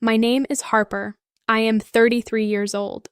My name is Harper. I am 33 years old.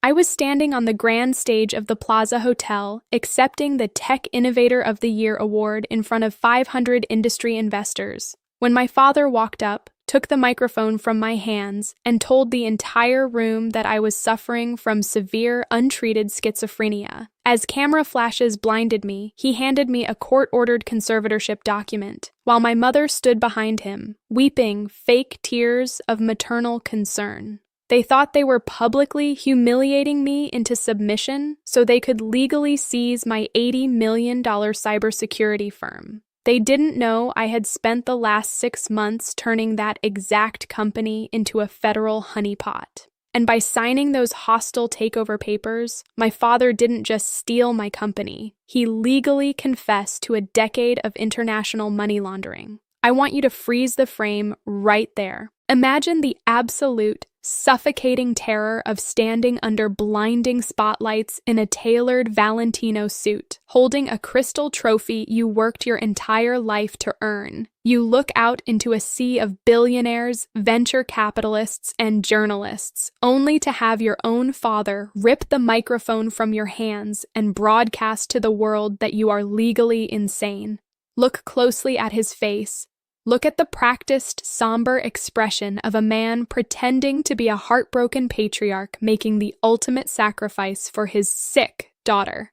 I was standing on the grand stage of the Plaza Hotel, accepting the Tech Innovator of the Year award in front of 500 industry investors, when my father walked up, took the microphone from my hands, and told the entire room that I was suffering from severe, untreated schizophrenia. As camera flashes blinded me, he handed me a court-ordered conservatorship document, while my mother stood behind him, weeping fake tears of maternal concern. They thought they were publicly humiliating me into submission so they could legally seize my $80 million cybersecurity firm. They didn't know I had spent the last 6 months turning that exact company into a federal honeypot. And by signing those hostile takeover papers, my father didn't just steal my company. He legally confessed to a decade of international money laundering. I want you to freeze the frame right there. Imagine the absolute, suffocating terror of standing under blinding spotlights in a tailored Valentino suit, holding a crystal trophy you worked your entire life to earn. You look out into a sea of billionaires, venture capitalists, and journalists, only to have your own father rip the microphone from your hands and broadcast to the world that you are legally insane. Look closely at his face. Look at the practiced, somber expression of a man pretending to be a heartbroken patriarch making the ultimate sacrifice for his sick daughter.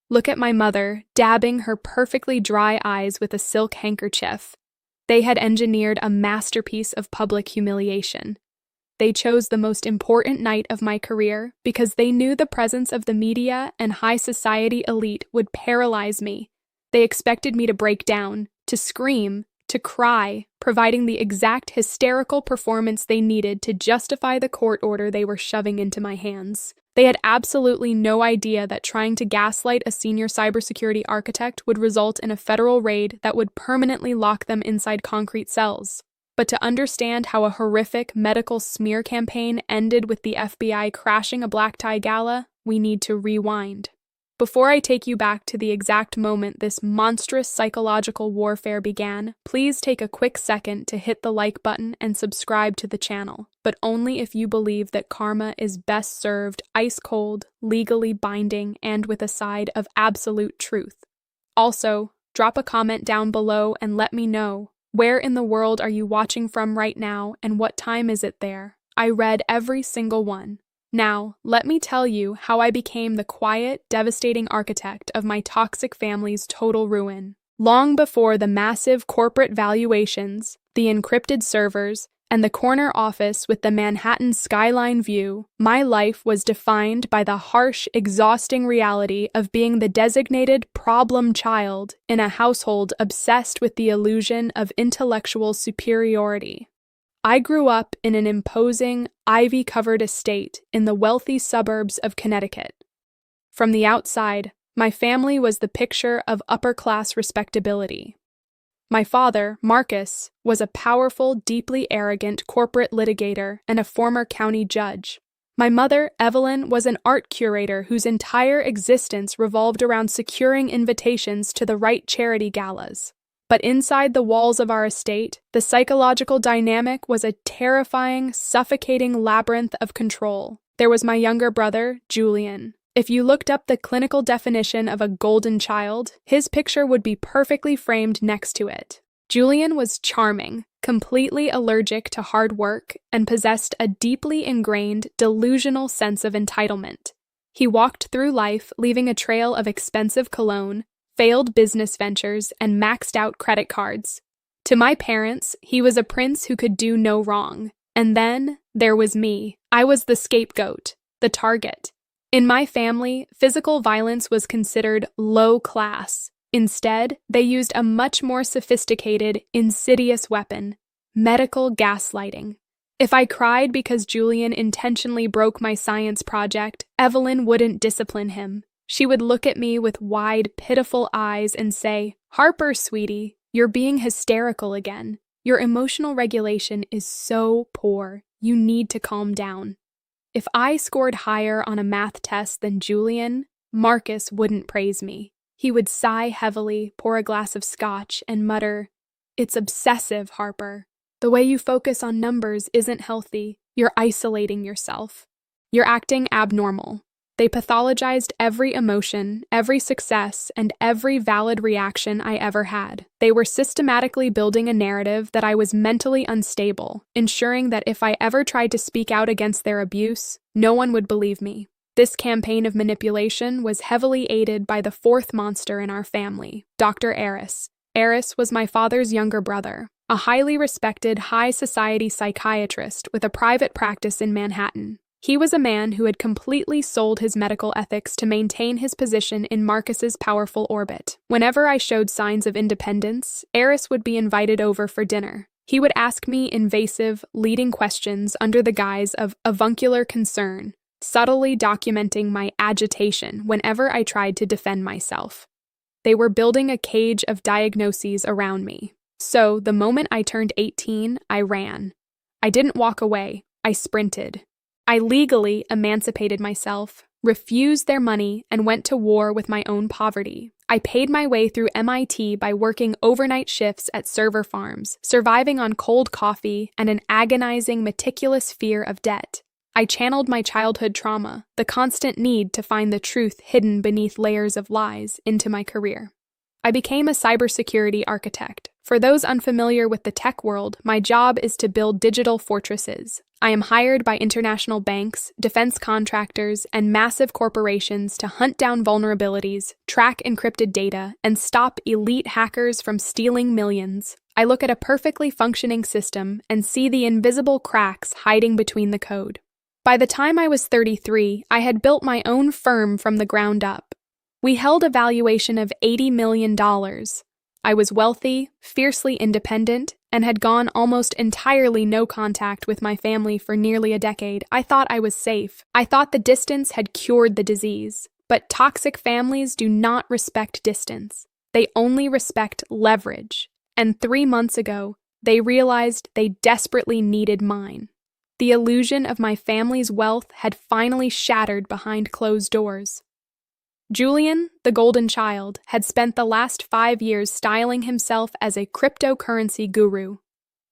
Look at my mother, dabbing her perfectly dry eyes with a silk handkerchief. They had engineered a masterpiece of public humiliation. They chose the most important night of my career because they knew the presence of the media and high society elite would paralyze me. They expected me to break down, to scream, to cry, providing the exact hysterical performance they needed to justify the court order they were shoving into my hands. They had absolutely no idea that trying to gaslight a senior cybersecurity architect would result in a federal raid that would permanently lock them inside concrete cells. But to understand how a horrific medical smear campaign ended with the FBI crashing a black tie gala, we need to rewind. Before I take you back to the exact moment this monstrous psychological warfare began, please take a quick second to hit the like button and subscribe to the channel, but only if you believe that karma is best served ice cold, legally binding, and with a side of absolute truth. Also, drop a comment down below and let me know, where in the world are you watching from right now and what time is it there? I read every single one. Now, let me tell you how I became the quiet, devastating architect of my toxic family's total ruin. Long before the massive corporate valuations, the encrypted servers, and the corner office with the Manhattan skyline view, my life was defined by the harsh, exhausting reality of being the designated problem child in a household obsessed with the illusion of intellectual superiority. I grew up in an imposing, ivy-covered estate in the wealthy suburbs of Connecticut. From the outside, my family was the picture of upper-class respectability. My father, Marcus, was a powerful, deeply arrogant corporate litigator and a former county judge. My mother, Evelyn, was an art curator whose entire existence revolved around securing invitations to the right charity galas. But inside the walls of our estate, the psychological dynamic was a terrifying, suffocating labyrinth of control. There was my younger brother, Julian. If you looked up the clinical definition of a golden child, his picture would be perfectly framed next to it. Julian was charming, completely allergic to hard work, and possessed a deeply ingrained, delusional sense of entitlement. He walked through life leaving a trail of expensive cologne, failed business ventures, and maxed out credit cards. To my parents, he was a prince who could do no wrong. And then there was me. I was the scapegoat, the target. In my family, physical violence was considered low class. Instead, they used a much more sophisticated, insidious weapon: medical gaslighting. If I cried because Julian intentionally broke my science project, Evelyn wouldn't discipline him. She would look at me with wide, pitiful eyes and say, "Harper, sweetie, you're being hysterical again. Your emotional regulation is so poor. You need to calm down." If I scored higher on a math test than Julian, Marcus wouldn't praise me. He would sigh heavily, pour a glass of scotch, and mutter, "It's obsessive, Harper." The way you focus on numbers isn't healthy. You're isolating yourself. You're acting abnormal. They pathologized every emotion, every success, and every valid reaction I ever had. They were systematically building a narrative that I was mentally unstable, ensuring that if I ever tried to speak out against their abuse, no one would believe me. This campaign of manipulation was heavily aided by the fourth monster in our family, Dr. Eris. Eris was my father's younger brother, a highly respected high society psychiatrist with a private practice in Manhattan. He was a man who had completely sold his medical ethics to maintain his position in Marcus's powerful orbit. Whenever I showed signs of independence, Eris would be invited over for dinner. He would ask me invasive, leading questions under the guise of avuncular concern, subtly documenting my agitation whenever I tried to defend myself. They were building a cage of diagnoses around me. So, the moment I turned 18, I ran. I didn't walk away, I sprinted. I legally emancipated myself, refused their money, and went to war with my own poverty. I paid my way through MIT by working overnight shifts at server farms, surviving on cold coffee and an agonizing, meticulous fear of debt. I channeled my childhood trauma, the constant need to find the truth hidden beneath layers of lies, into my career. I became a cybersecurity architect. For those unfamiliar with the tech world, my job is to build digital fortresses. I am hired by international banks, defense contractors, and massive corporations to hunt down vulnerabilities, track encrypted data, and stop elite hackers from stealing millions. I look at a perfectly functioning system and see the invisible cracks hiding between the code. By the time I was 33, I had built my own firm from the ground up. We held a valuation of $80 million. I was wealthy, fiercely independent, and had gone almost entirely no contact with my family for nearly a decade. I thought I was safe. I thought the distance had cured the disease. But toxic families do not respect distance. They only respect leverage. And 3 months ago, they realized they desperately needed mine. The illusion of my family's wealth had finally shattered behind closed doors. Julian, the golden child, had spent the last 5 years styling himself as a cryptocurrency guru.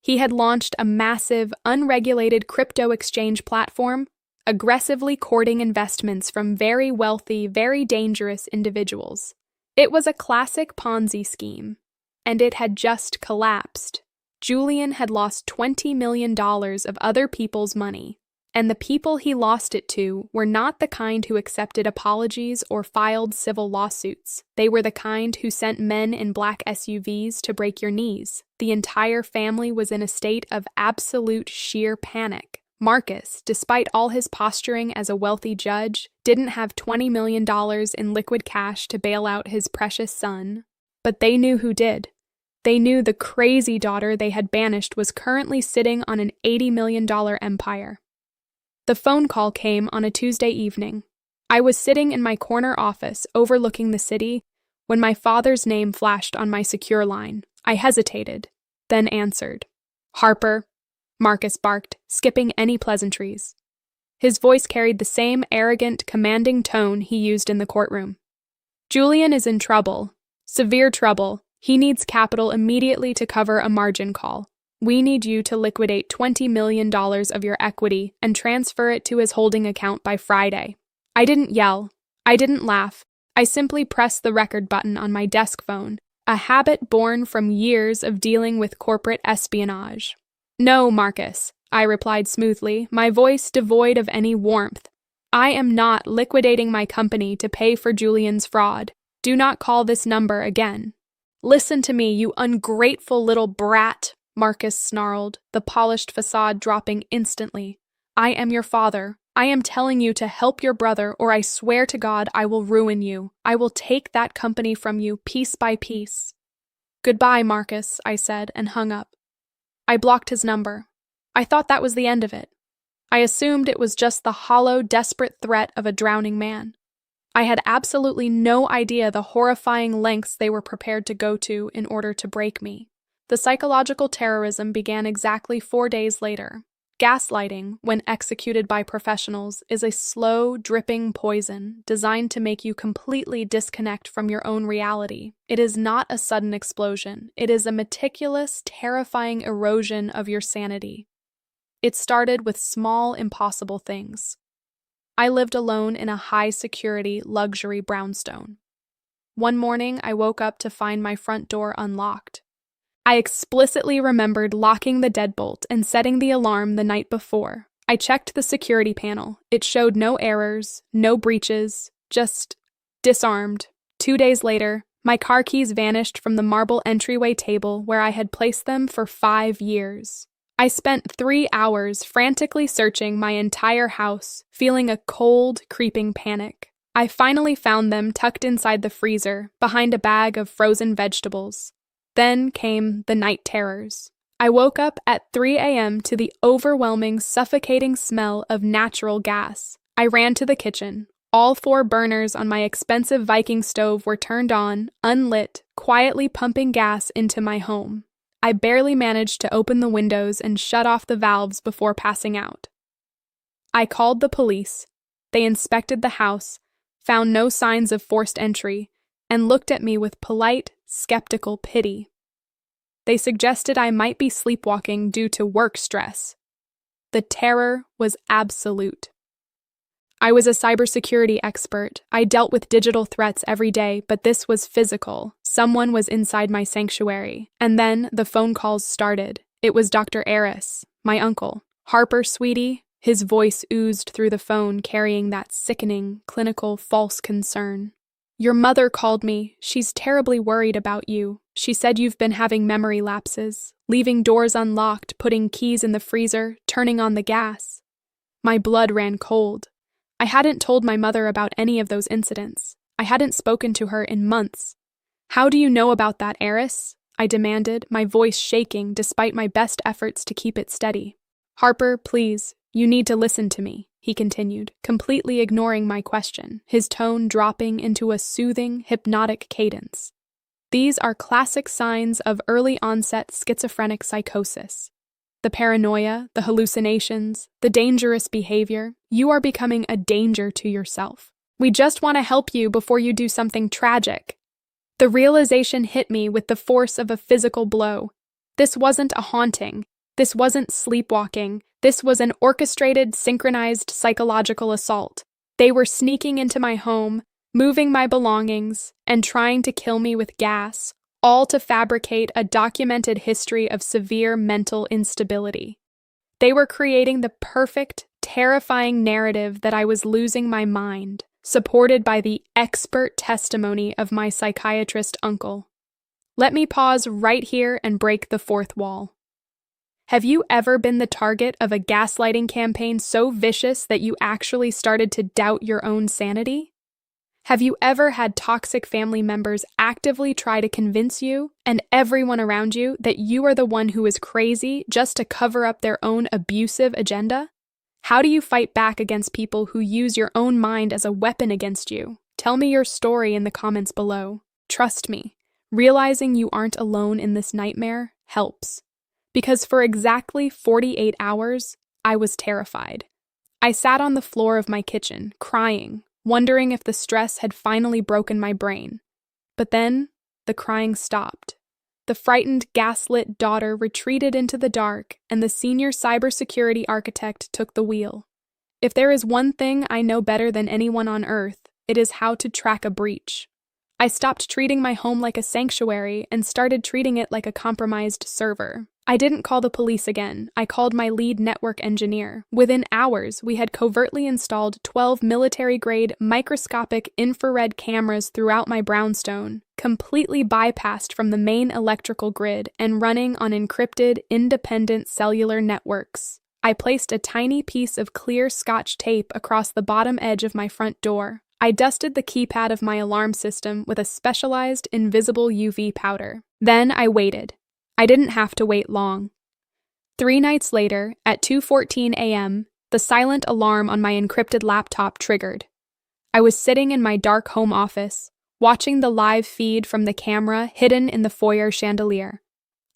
He had launched a massive, unregulated crypto exchange platform, aggressively courting investments from very wealthy, very dangerous individuals. It was a classic Ponzi scheme, and it had just collapsed. Julian had lost $20 million of other people's money. And the people he lost it to were not the kind who accepted apologies or filed civil lawsuits. They were the kind who sent men in black SUVs to break your knees. The entire family was in a state of absolute sheer panic. Marcus, despite all his posturing as a wealthy judge, didn't have $20 million in liquid cash to bail out his precious son. But they knew who did. They knew the crazy daughter they had banished was currently sitting on an $80 million empire. The phone call came on a Tuesday evening. I was sitting in my corner office overlooking the city when my father's name flashed on my secure line. I hesitated, then answered. "Harper," Marcus barked, skipping any pleasantries. His voice carried the same arrogant, commanding tone he used in the courtroom. "Julian is in trouble. Severe trouble. He needs capital immediately to cover a margin call. We need you to liquidate $20 million of your equity and transfer it to his holding account by Friday." I didn't yell. I didn't laugh. I simply pressed the record button on my desk phone, a habit born from years of dealing with corporate espionage. "No, Marcus," I replied smoothly, my voice devoid of any warmth. "I am not liquidating my company to pay for Julian's fraud. Do not call this number again." "Listen to me, you ungrateful little brat," Marcus snarled, the polished facade dropping instantly. "I am your father. I am telling you to help your brother, or I swear to God I will ruin you. I will take that company from you piece by piece." "Goodbye, Marcus," I said, and hung up. I blocked his number. I thought that was the end of it. I assumed it was just the hollow, desperate threat of a drowning man. I had absolutely no idea the horrifying lengths they were prepared to go to in order to break me. The psychological terrorism began exactly 4 days later. Gaslighting, when executed by professionals, is a slow, dripping poison designed to make you completely disconnect from your own reality. It is not a sudden explosion. It is a meticulous, terrifying erosion of your sanity. It started with small, impossible things. I lived alone in a high-security, luxury brownstone. One morning, I woke up to find my front door unlocked. I explicitly remembered locking the deadbolt and setting the alarm the night before. I checked the security panel. It showed no errors, no breaches, just disarmed. 2 days later, my car keys vanished from the marble entryway table where I had placed them for 5 years. I spent 3 hours frantically searching my entire house, feeling a cold, creeping panic. I finally found them tucked inside the freezer, behind a bag of frozen vegetables. Then came the night terrors. I woke up at 3 a.m. to the overwhelming, suffocating smell of natural gas. I ran to the kitchen. All 4 burners on my expensive Viking stove were turned on, unlit, quietly pumping gas into my home. I barely managed to open the windows and shut off the valves before passing out. I called the police. They inspected the house, found no signs of forced entry, and looked at me with polite, skeptical pity. They suggested I might be sleepwalking due to work stress. The terror was absolute. I was a cybersecurity expert. I dealt with digital threats every day, but this was physical. Someone was inside my sanctuary. And then the phone calls started. It was Dr. Eris, my uncle. Harper, sweetie. His voice oozed through the phone, carrying that sickening, clinical, false concern. Your mother called me. She's terribly worried about you. She said you've been having memory lapses, leaving doors unlocked, putting keys in the freezer, turning on the gas. My blood ran cold. I hadn't told my mother about any of those incidents. I hadn't spoken to her in months. How do you know about that, Eris? I demanded, my voice shaking despite my best efforts to keep it steady. Harper, please, you need to listen to me, he continued, completely ignoring my question, his tone dropping into a soothing, hypnotic cadence. These are classic signs of early-onset schizophrenic psychosis. The paranoia, the hallucinations, the dangerous behavior. You are becoming a danger to yourself. We just want to help you before you do something tragic. The realization hit me with the force of a physical blow. This wasn't a haunting. This wasn't sleepwalking. This was an orchestrated, synchronized psychological assault. They were sneaking into my home, moving my belongings, and trying to kill me with gas, all to fabricate a documented history of severe mental instability. They were creating the perfect, terrifying narrative that I was losing my mind, supported by the expert testimony of my psychiatrist uncle. Let me pause right here and break the fourth wall. Have you ever been the target of a gaslighting campaign so vicious that you actually started to doubt your own sanity? Have you ever had toxic family members actively try to convince you and everyone around you that you are the one who is crazy just to cover up their own abusive agenda? How do you fight back against people who use your own mind as a weapon against you? Tell me your story in the comments below. Trust me, realizing you aren't alone in this nightmare helps. Because for exactly 48 hours, I was terrified. I sat on the floor of my kitchen, crying, wondering if the stress had finally broken my brain. But then, the crying stopped. The frightened, gaslit daughter retreated into the dark, and the senior cybersecurity architect took the wheel. If there is one thing I know better than anyone on earth, it is how to track a breach. I stopped treating my home like a sanctuary and started treating it like a compromised server. I didn't call the police again. I called my lead network engineer. Within hours, we had covertly installed 12 military-grade microscopic infrared cameras throughout my brownstone, completely bypassed from the main electrical grid and running on encrypted, independent cellular networks. I placed a tiny piece of clear Scotch tape across the bottom edge of my front door. I dusted the keypad of my alarm system with a specialized invisible UV powder. Then I waited. I didn't have to wait long. 3 nights later, at 2:14 a.m., the silent alarm on my encrypted laptop triggered. I was sitting in my dark home office, watching the live feed from the camera hidden in the foyer chandelier.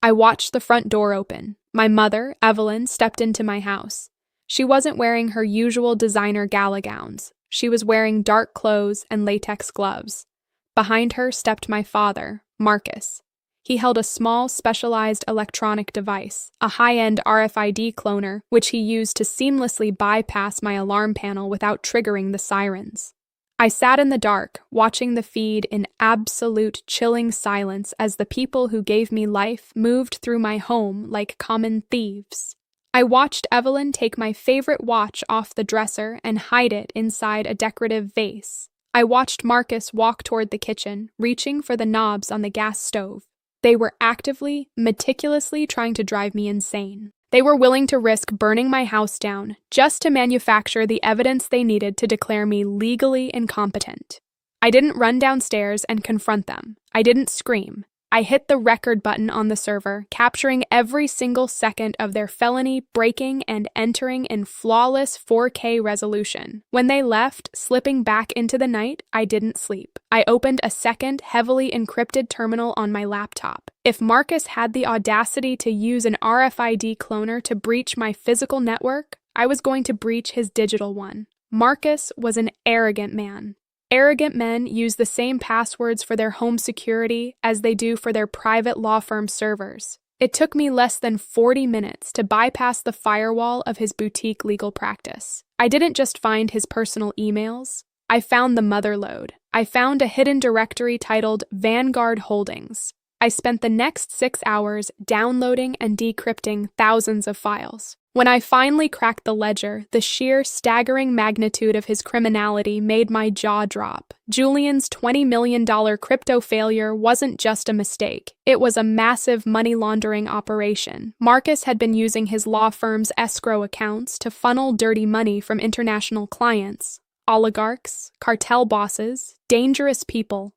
I watched the front door open. My mother, Evelyn, stepped into my house. She wasn't wearing her usual designer gala gowns. She was wearing dark clothes and latex gloves. Behind her stepped my father, Marcus. He held a small, specialized electronic device, a high-end RFID cloner, which he used to seamlessly bypass my alarm panel without triggering the sirens. I sat in the dark, watching the feed in absolute chilling silence as the people who gave me life moved through my home like common thieves. I watched Evelyn take my favorite watch off the dresser and hide it inside a decorative vase. I watched Marcus walk toward the kitchen, reaching for the knobs on the gas stove. They were actively, meticulously trying to drive me insane. They were willing to risk burning my house down just to manufacture the evidence they needed to declare me legally incompetent. I didn't run downstairs and confront them. I didn't scream. I hit the record button on the server, capturing every single second of their felony breaking and entering in flawless 4K resolution. When they left, slipping back into the night, I didn't sleep. I opened a second, heavily encrypted terminal on my laptop. If Marcus had the audacity to use an RFID cloner to breach my physical network, I was going to breach his digital one. Marcus was an arrogant man. Arrogant men use the same passwords for their home security as they do for their private law firm servers. It took me less than 40 minutes to bypass the firewall of his boutique legal practice. I didn't just find his personal emails. I found the motherlode. I found a hidden directory titled Vanguard Holdings. I spent the next 6 hours downloading and decrypting thousands of files. When I finally cracked the ledger, the sheer staggering magnitude of his criminality made my jaw drop. Julian's $20 million crypto failure wasn't just a mistake. It was a massive money laundering operation. Marcus had been using his law firm's escrow accounts to funnel dirty money from international clients, oligarchs, cartel bosses, dangerous people,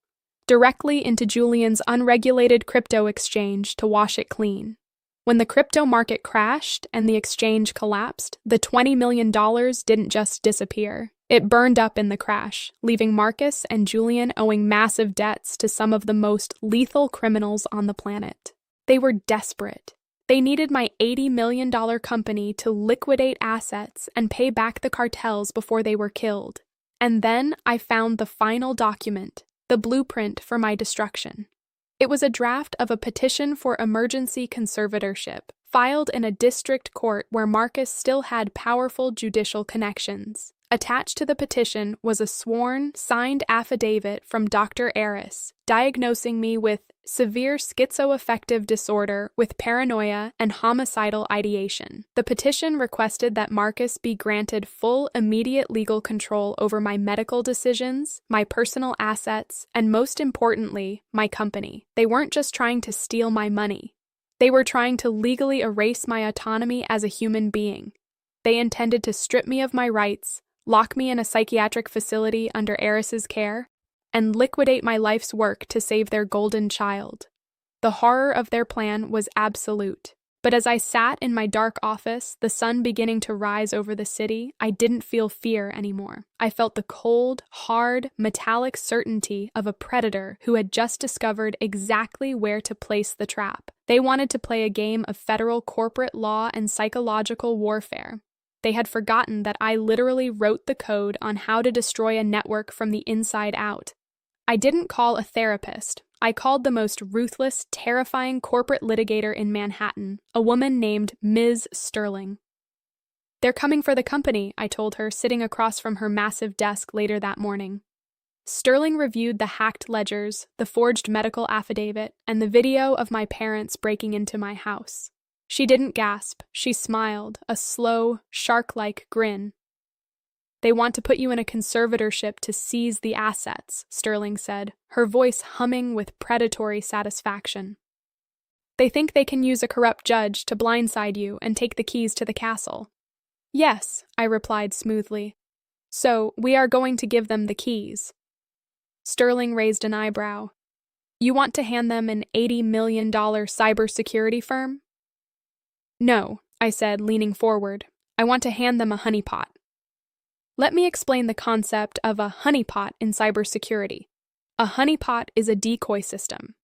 directly into Julian's unregulated crypto exchange to wash it clean. When the crypto market crashed and the exchange collapsed, the $20 million didn't just disappear. It burned up in the crash, leaving Marcus and Julian owing massive debts to some of the most lethal criminals on the planet. They were desperate. They needed my $80 million company to liquidate assets and pay back the cartels before they were killed. And then I found the final document, the blueprint for my destruction. It was a draft of a petition for emergency conservatorship, filed in a district court where Marcus still had powerful judicial connections. Attached to the petition was a sworn, signed affidavit from Dr. Aris, diagnosing me with severe schizoaffective disorder with paranoia and homicidal ideation. The petition requested that Marcus be granted full, immediate legal control over my medical decisions, my personal assets, and most importantly, my company. They weren't just trying to steal my money. They were trying to legally erase my autonomy as a human being. They intended to strip me of my rights, lock me in a psychiatric facility under Aris's care, and liquidate my life's work to save their golden child. The horror of their plan was absolute. But as I sat in my dark office, the sun beginning to rise over the city, I didn't feel fear anymore. I felt the cold, hard, metallic certainty of a predator who had just discovered exactly where to place the trap. They wanted to play a game of federal corporate law and psychological warfare. They had forgotten that I literally wrote the code on how to destroy a network from the inside out. I didn't call a therapist. I called the most ruthless, terrifying corporate litigator in Manhattan, a woman named Ms. Sterling. "They're coming for the company," I told her, sitting across from her massive desk later that morning. Sterling reviewed the hacked ledgers, the forged medical affidavit, and the video of my parents breaking into my house. She didn't gasp. She smiled, a slow, shark-like grin. "They want to put you in a conservatorship to seize the assets," Sterling said, her voice humming with predatory satisfaction. "They think they can use a corrupt judge to blindside you and take the keys to the castle." "Yes," I replied smoothly. "So, we are going to give them the keys." Sterling raised an eyebrow. "You want to hand them an $80 million cybersecurity firm?" "No," I said, leaning forward. "I want to hand them a honeypot." Let me explain the concept of a honeypot in cybersecurity. A honeypot is a decoy system.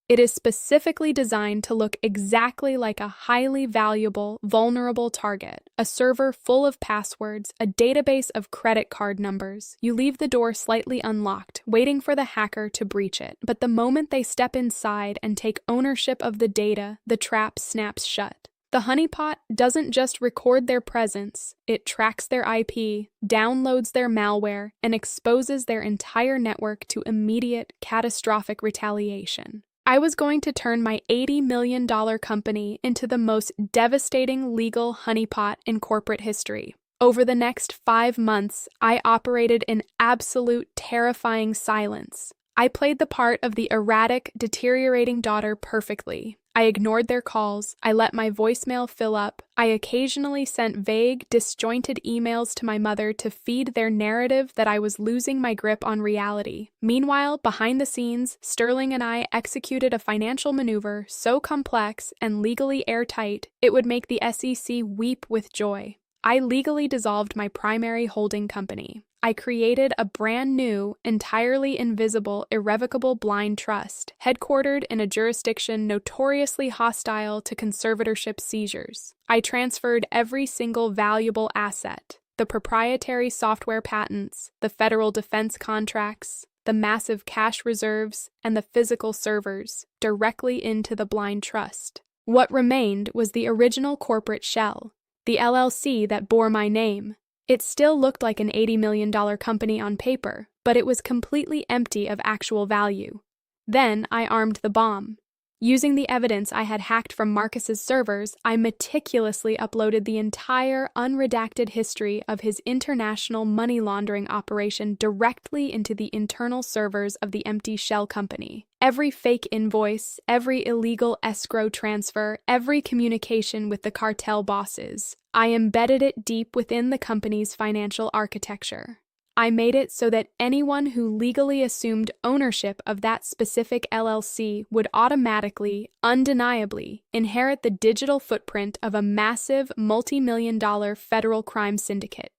It is specifically designed to look exactly like a highly valuable, vulnerable target, a server full of passwords, a database of credit card numbers. You leave the door slightly unlocked, waiting for the hacker to breach it. But the moment they step inside and take ownership of the data, the trap snaps shut. The honeypot doesn't just record their presence, it tracks their IP, downloads their malware, and exposes their entire network to immediate, catastrophic retaliation. I was going to turn my $80 million company into the most devastating legal honeypot in corporate history. Over the next 5 months, I operated in absolute terrifying silence. I played the part of the erratic, deteriorating daughter perfectly. I ignored their calls, I let my voicemail fill up, I occasionally sent vague, disjointed emails to my mother to feed their narrative that I was losing my grip on reality. Meanwhile, behind the scenes, Sterling and I executed a financial maneuver so complex and legally airtight it would make the SEC weep with joy. I legally dissolved my primary holding company. I created a brand new, entirely invisible, irrevocable blind trust, headquartered in a jurisdiction notoriously hostile to conservatorship seizures. I transferred every single valuable asset, the proprietary software patents, the federal defense contracts, the massive cash reserves, and the physical servers, directly into the blind trust. What remained was the original corporate shell, the LLC that bore my name. It still looked like an $80 million company on paper, but it was completely empty of actual value. Then I armed the bomb. Using the evidence I had hacked from Marcus's servers, I meticulously uploaded the entire unredacted history of his international money laundering operation directly into the internal servers of the empty shell company. Every fake invoice, every illegal escrow transfer, every communication with the cartel bosses. I embedded it deep within the company's financial architecture. I made it so that anyone who legally assumed ownership of that specific LLC would automatically, undeniably, inherit the digital footprint of a massive, multi-million-dollar federal crime syndicate.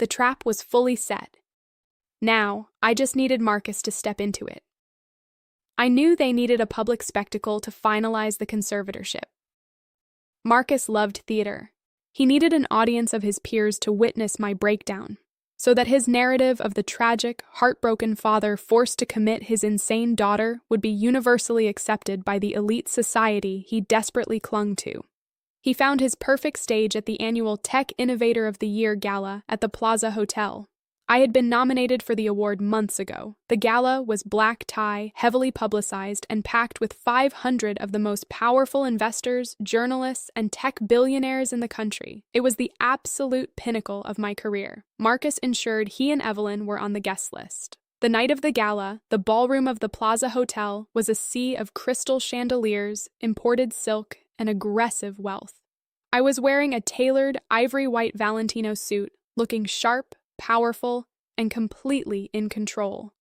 The trap was fully set. Now, I just needed Marcus to step into it. I knew they needed a public spectacle to finalize the conservatorship. Marcus loved theater. He needed an audience of his peers to witness my breakdown, so that his narrative of the tragic, heartbroken father forced to commit his insane daughter would be universally accepted by the elite society he desperately clung to. He found his perfect stage at the annual Tech Innovator of the Year gala at the Plaza Hotel. I had been nominated for the award months ago. The gala was black tie, heavily publicized, and packed with 500 of the most powerful investors, journalists, and tech billionaires in the country. It was the absolute pinnacle of my career. Marcus ensured he and Evelyn were on the guest list. The night of the gala, the ballroom of the Plaza Hotel was a sea of crystal chandeliers, imported silk, and aggressive wealth. I was wearing a tailored, ivory-white Valentino suit, looking sharp, powerful, and completely in control.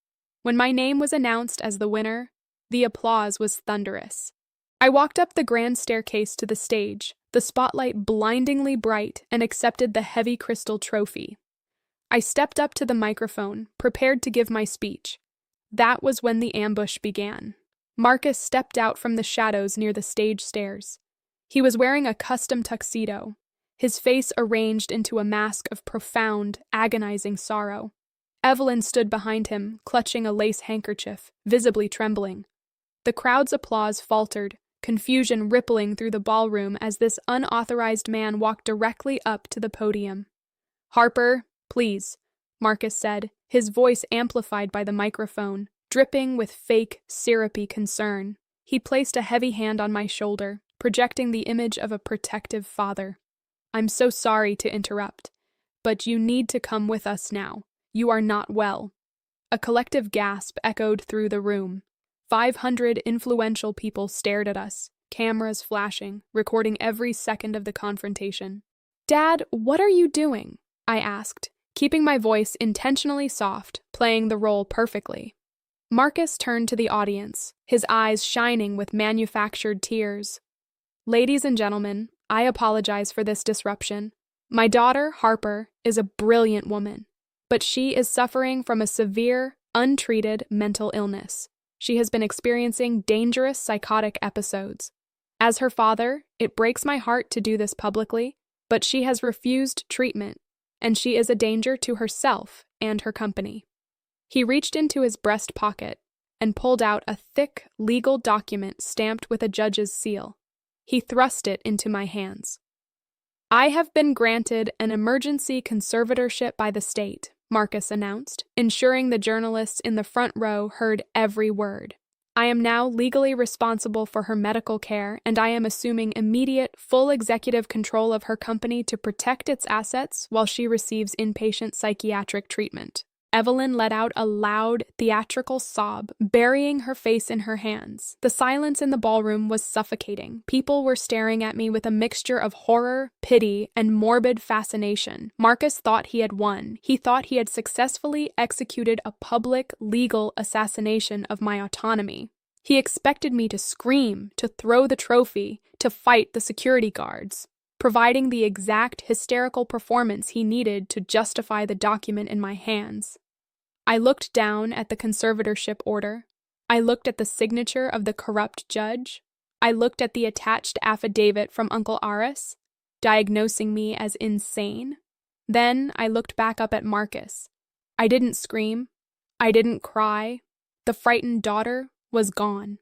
When my name was announced as the winner, the applause was thunderous. I walked up the grand staircase to the stage, the spotlight blindingly bright, and accepted the heavy crystal trophy. I stepped up to the microphone, prepared to give my speech. That was when the ambush began. Marcus stepped out from the shadows near the stage stairs. He was wearing a custom tuxedo, his face arranged into a mask of profound, agonizing sorrow. Evelyn stood behind him, clutching a lace handkerchief, visibly trembling. The crowd's applause faltered, confusion rippling through the ballroom as this unauthorized man walked directly up to the podium. "Harper, please," Marcus said, his voice amplified by the microphone, dripping with fake, syrupy concern. He placed a heavy hand on my shoulder, projecting the image of a protective father. "I'm so sorry to interrupt, but you need to come with us now. You are not well." A collective gasp echoed through the room. 500 influential people stared at us, cameras flashing, recording every second of the confrontation. "Dad, what are you doing?" I asked, keeping my voice intentionally soft, playing the role perfectly. Marcus turned to the audience, his eyes shining with manufactured tears. "Ladies and gentlemen, I apologize for this disruption. My daughter, Harper, is a brilliant woman, but she is suffering from a severe, untreated mental illness. She has been experiencing dangerous psychotic episodes. As her father, it breaks my heart to do this publicly, but she has refused treatment, and she is a danger to herself and her company." He reached into his breast pocket and pulled out a thick legal document stamped with a judge's seal. He thrust it into my hands. "I have been granted an emergency conservatorship by the state," Marcus announced, ensuring the journalists in the front row heard every word. "I am now legally responsible for her medical care, and I am assuming immediate, full executive control of her company to protect its assets while she receives inpatient psychiatric treatment." Evelyn let out a loud, theatrical sob, burying her face in her hands. The silence in the ballroom was suffocating. People were staring at me with a mixture of horror, pity, and morbid fascination. Marcus thought he had won. He thought he had successfully executed a public, legal assassination of my autonomy. He expected me to scream, to throw the trophy, to fight the security guards, providing the exact hysterical performance he needed to justify the document in my hands. I looked down at the conservatorship order. I looked at the signature of the corrupt judge. I looked at the attached affidavit from Uncle Aris, diagnosing me as insane. Then I looked back up at Marcus. I didn't scream. I didn't cry. The frightened daughter was gone.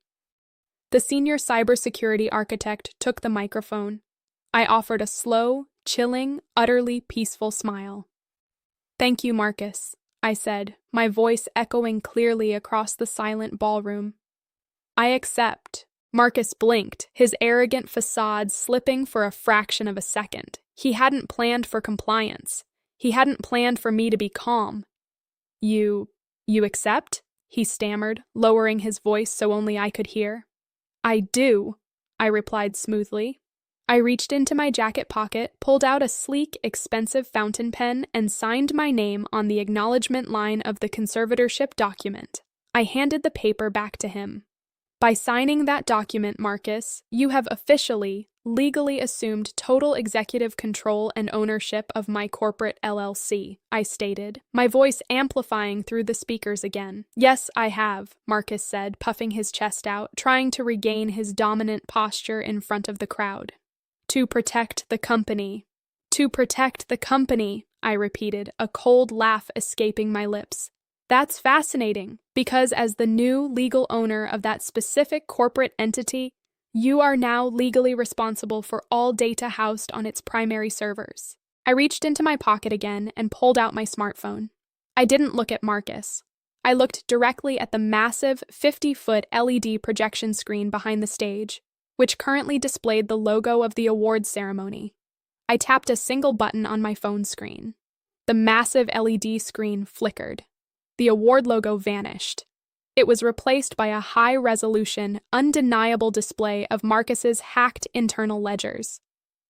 The senior cybersecurity architect took the microphone. I offered a slow, chilling, utterly peaceful smile. "Thank you, Marcus," I said, my voice echoing clearly across the silent ballroom. "I accept." Marcus blinked, his arrogant facade slipping for a fraction of a second. He hadn't planned for compliance. He hadn't planned for me to be calm. You accept?" he stammered, lowering his voice so only I could hear. "I do," I replied smoothly. I reached into my jacket pocket, pulled out a sleek, expensive fountain pen, and signed my name on the acknowledgement line of the conservatorship document. I handed the paper back to him. "By signing that document, Marcus, you have officially, legally assumed total executive control and ownership of my corporate LLC," I stated, my voice amplifying through the speakers again. "Yes, I have," Marcus said, puffing his chest out, trying to regain his dominant posture in front of the crowd. "To protect the company. To protect the company," I repeated, a cold laugh escaping my lips. "That's fascinating, because as the new legal owner of that specific corporate entity, you are now legally responsible for all data housed on its primary servers." I reached into my pocket again and pulled out my smartphone. I didn't look at Marcus. I looked directly at the massive 50-foot LED projection screen behind the stage, which currently displayed the logo of the awards ceremony. I tapped a single button on my phone screen. The massive LED screen flickered. The award logo vanished. It was replaced by a high-resolution, undeniable display of Marcus's hacked internal ledgers.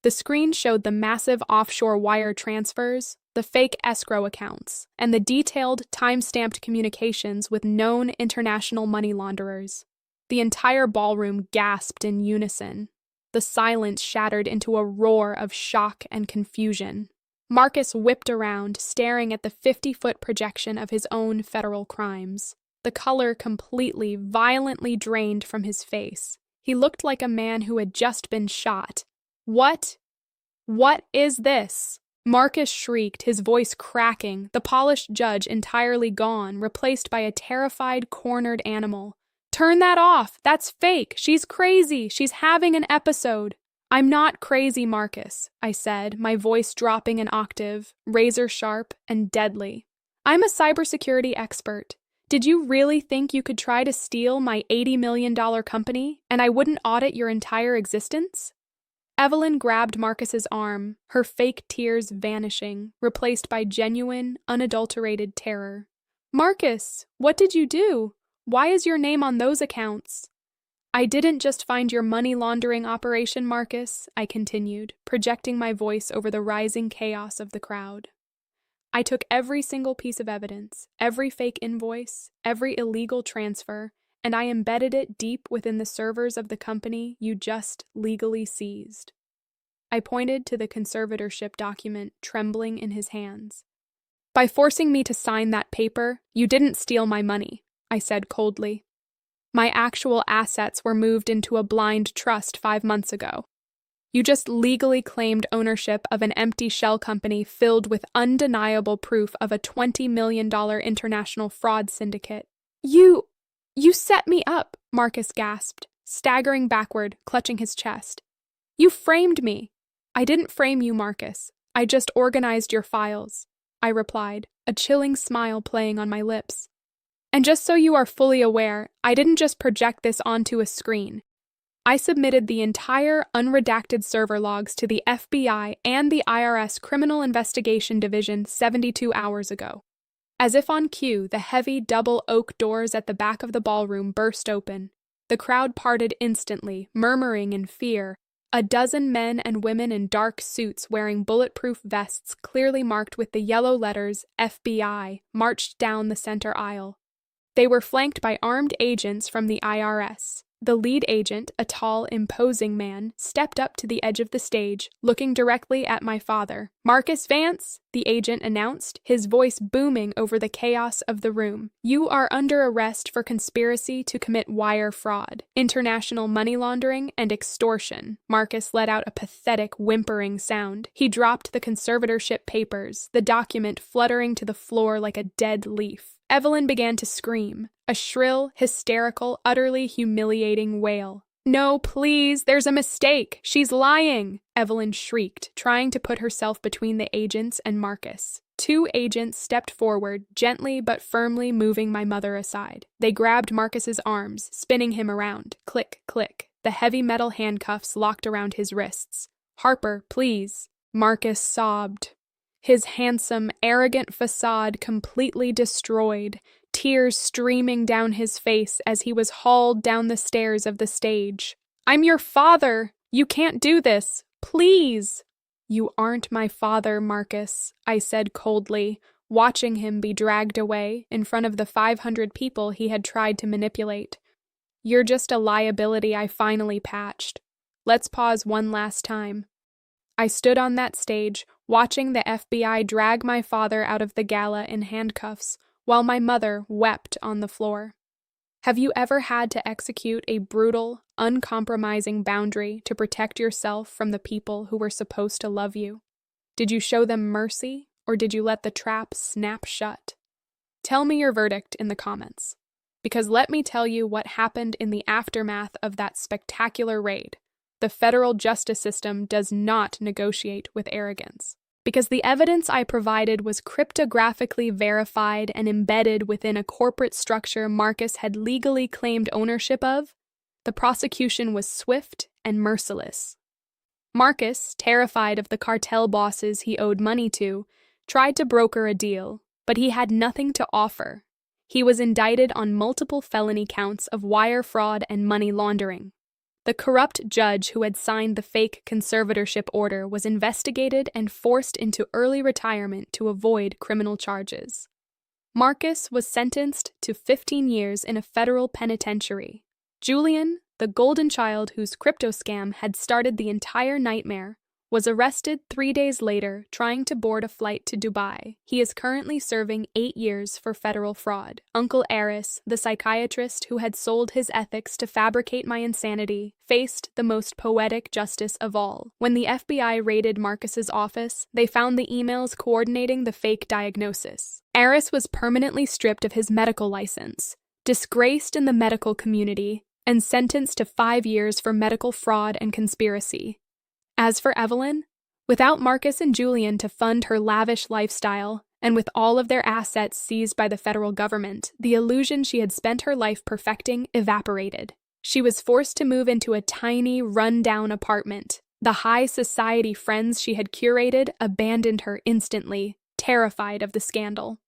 The screen showed the massive offshore wire transfers, the fake escrow accounts, and the detailed, time-stamped communications with known international money launderers. The entire ballroom gasped in unison. The silence shattered into a roar of shock and confusion. Marcus whipped around, staring at the 50-foot projection of his own federal crimes. The color completely, violently drained from his face. He looked like a man who had just been shot. "What is this?" Marcus shrieked, his voice cracking, the polished judge entirely gone, replaced by a terrified, cornered animal. "Turn that off! That's fake! She's crazy! She's having an episode!" "I'm not crazy, Marcus," I said, my voice dropping an octave, razor sharp and deadly. "I'm a cybersecurity expert. Did you really think you could try to steal my $80 million company and I wouldn't audit your entire existence?" Evelyn grabbed Marcus's arm, her fake tears vanishing, replaced by genuine, unadulterated terror. "Marcus, what did you do? Why is your name on those accounts?" "I didn't just find your money laundering operation, Marcus," I continued, projecting my voice over the rising chaos of the crowd. "I took every single piece of evidence, every fake invoice, every illegal transfer, and I embedded it deep within the servers of the company you just legally seized." I pointed to the conservatorship document trembling in his hands. "By forcing me to sign that paper, you didn't steal my money," I said coldly. My actual assets were moved into a blind trust 5 months ago. You just legally claimed ownership of an empty shell company filled with undeniable proof of a $20 million international fraud syndicate. You set me up, Marcus gasped, staggering backward, clutching his chest. You framed me. I didn't frame you, Marcus. I just organized your files, I replied, a chilling smile playing on my lips. And just so you are fully aware, I didn't just project this onto a screen. I submitted the entire unredacted server logs to the FBI and the IRS Criminal Investigation Division 72 hours ago. As if on cue, the heavy double oak doors at the back of the ballroom burst open. The crowd parted instantly, murmuring in fear. A dozen men and women in dark suits wearing bulletproof vests clearly marked with the yellow letters FBI marched down the center aisle. They were flanked by armed agents from the IRS. The lead agent, a tall, imposing man, stepped up to the edge of the stage, looking directly at my father. "Marcus Vance," the agent announced, his voice booming over the chaos of the room. "You are under arrest for conspiracy to commit wire fraud, international money laundering, and extortion." Marcus let out a pathetic, whimpering sound. He dropped the conservatorship papers, the document fluttering to the floor like a dead leaf. Evelyn began to scream, a shrill, hysterical, utterly humiliating wail. "No, please, there's a mistake. She's lying," Evelyn shrieked, trying to put herself between the agents and Marcus. 2 agents stepped forward, gently but firmly moving my mother aside. They grabbed Marcus's arms, spinning him around. Click, click. The heavy metal handcuffs locked around his wrists. "Harper, please." Marcus sobbed. His handsome, arrogant facade completely destroyed, tears streaming down his face as he was hauled down the stairs of the stage. "I'm your father! You can't do this! Please!" "You aren't my father, Marcus," I said coldly, watching him be dragged away in front of the 500 people he had tried to manipulate. "You're just a liability I finally patched. Let's pause one last time." I stood on that stage, watching the FBI drag my father out of the gala in handcuffs, while my mother wept on the floor. Have you ever had to execute a brutal, uncompromising boundary to protect yourself from the people who were supposed to love you? Did you show them mercy, or did you let the trap snap shut? Tell me your verdict in the comments, because let me tell you what happened in the aftermath of that spectacular raid. The federal justice system does not negotiate with arrogance. Because the evidence I provided was cryptographically verified and embedded within a corporate structure Marcus had legally claimed ownership of, the prosecution was swift and merciless. Marcus, terrified of the cartel bosses he owed money to, tried to broker a deal, but he had nothing to offer. He was indicted on multiple felony counts of wire fraud and money laundering. The corrupt judge who had signed the fake conservatorship order was investigated and forced into early retirement to avoid criminal charges. Marcus was sentenced to 15 years in a federal penitentiary. Julian, the golden child whose crypto scam had started the entire nightmare, was arrested 3 days later trying to board a flight to Dubai. He is currently serving 8 years for federal fraud. Uncle Eris, the psychiatrist who had sold his ethics to fabricate my insanity, faced the most poetic justice of all. When the FBI raided Marcus's office, they found the emails coordinating the fake diagnosis. Eris was permanently stripped of his medical license, disgraced in the medical community, and sentenced to 5 years for medical fraud and conspiracy. As for Evelyn, without Marcus and Julian to fund her lavish lifestyle, and with all of their assets seized by the federal government, the illusion she had spent her life perfecting evaporated. She was forced to move into a tiny, run-down apartment. The high society friends she had curated abandoned her instantly, terrified of the scandal.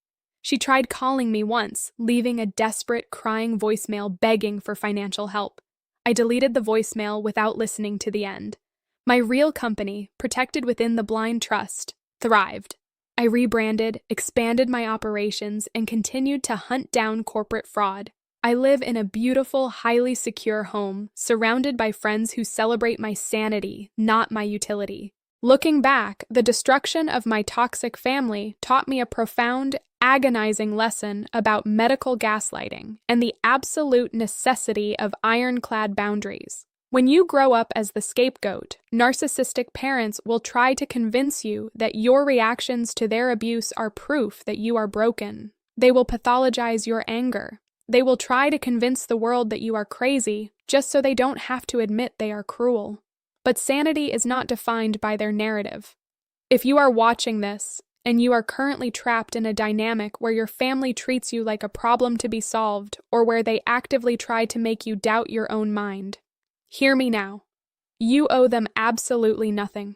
She tried calling me once, leaving a desperate, crying voicemail begging for financial help. I deleted the voicemail without listening to the end. My real company, protected within the blind trust, thrived. I rebranded, expanded my operations, and continued to hunt down corporate fraud. I live in a beautiful, highly secure home, surrounded by friends who celebrate my sanity, not my utility. Looking back, the destruction of my toxic family taught me a profound, agonizing lesson about medical gaslighting and the absolute necessity of ironclad boundaries. When you grow up as the scapegoat, narcissistic parents will try to convince you that your reactions to their abuse are proof that you are broken. They will pathologize your anger. They will try to convince the world that you are crazy just so they don't have to admit they are cruel. But sanity is not defined by their narrative. If you are watching this, and you are currently trapped in a dynamic where your family treats you like a problem to be solved, or where they actively try to make you doubt your own mind, hear me now. You owe them absolutely nothing.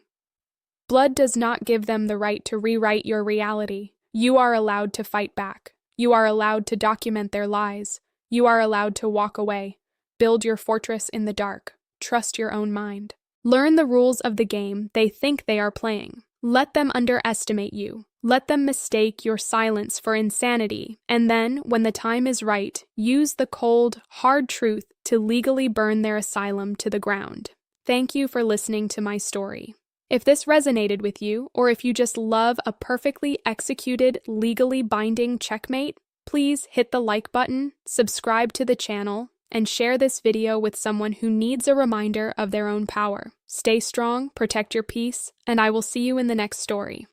Blood does not give them the right to rewrite your reality. You are allowed to fight back. You are allowed to document their lies. You are allowed to walk away. Build your fortress in the dark. Trust your own mind. Learn the rules of the game they think they are playing. Let them underestimate you. Let them mistake your silence for insanity. And then, when the time is right, use the cold, hard truth to legally burn their asylum to the ground. Thank you for listening to my story. If this resonated with you, or if you just love a perfectly executed, legally binding checkmate, please hit the like button, subscribe to the channel, and share this video with someone who needs a reminder of their own power. Stay strong, protect your peace, and I will see you in the next story.